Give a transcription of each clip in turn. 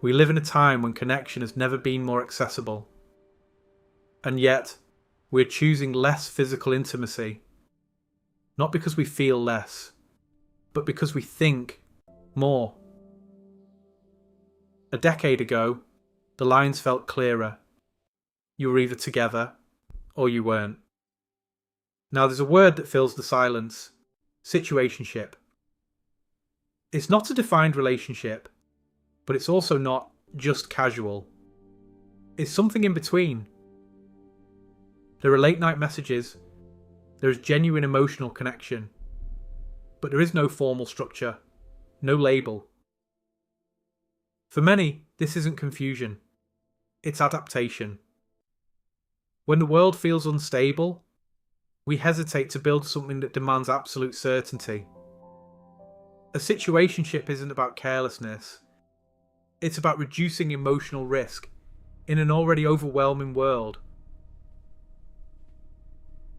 We live in a time when connection has never been more accessible. And yet, we're choosing less physical intimacy. Not because we feel less, but because we think more. A decade ago, the lines felt clearer. You were either together or you weren't. Now there's a word that fills the silence: situationship. It's not a defined relationship, but it's also not just casual. It's something in between. There are late night messages, there is genuine emotional connection, but there is no formal structure, no label. For many, this isn't confusion, it's adaptation. When the world feels unstable, we hesitate to build something that demands absolute certainty. A situationship isn't about carelessness, it's about reducing emotional risk in an already overwhelming world.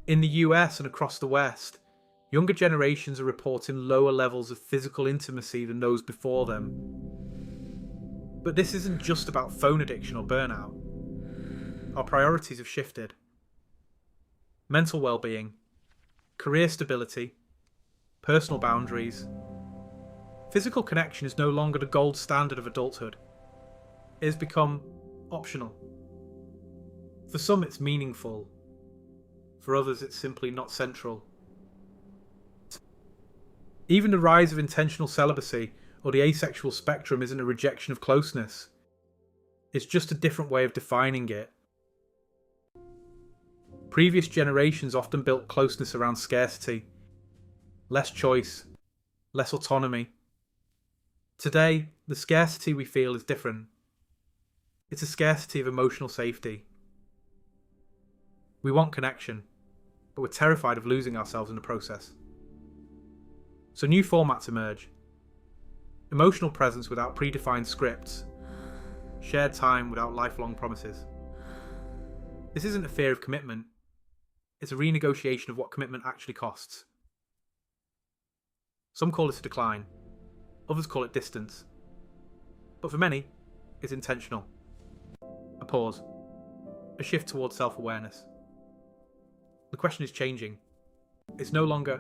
In the US and across the West, younger generations are reporting lower levels of physical intimacy than those before them. But this isn't just about phone addiction or burnout. Our priorities have shifted. Mental well-being, career stability, personal boundaries. Physical connection is no longer the gold standard of adulthood. It has become optional. For some it's meaningful. For others it's simply not central. Even the rise of intentional celibacy or the asexual spectrum isn't a rejection of closeness. It's just a different way of defining it. Previous generations often built closeness around scarcity, less choice, less autonomy. Today, the scarcity we feel is different. It's a scarcity of emotional safety. We want connection, but we're terrified of losing ourselves in the process. So new formats emerge. Emotional presence without predefined scripts. Shared time without lifelong promises. This isn't a fear of commitment. It's a renegotiation of what commitment actually costs. Some call this a decline. Others call it distance. But for many, it's intentional. A pause. A shift towards self-awareness. The question is changing. It's no longer,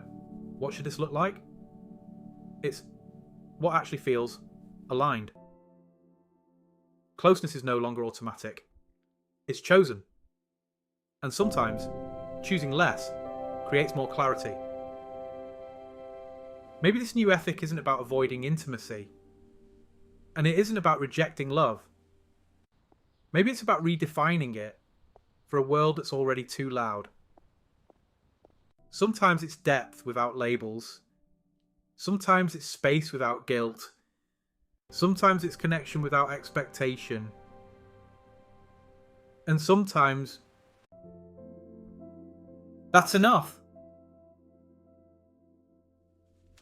what should this look like? It's, what actually feels aligned? Closeness is no longer automatic. It's chosen. And sometimes, choosing less creates more clarity. Maybe this new ethic isn't about avoiding intimacy. And it isn't about rejecting love. Maybe it's about redefining it for a world that's already too loud. Sometimes it's depth without labels. Sometimes it's space without guilt. Sometimes it's connection without expectation. And sometimes that's enough.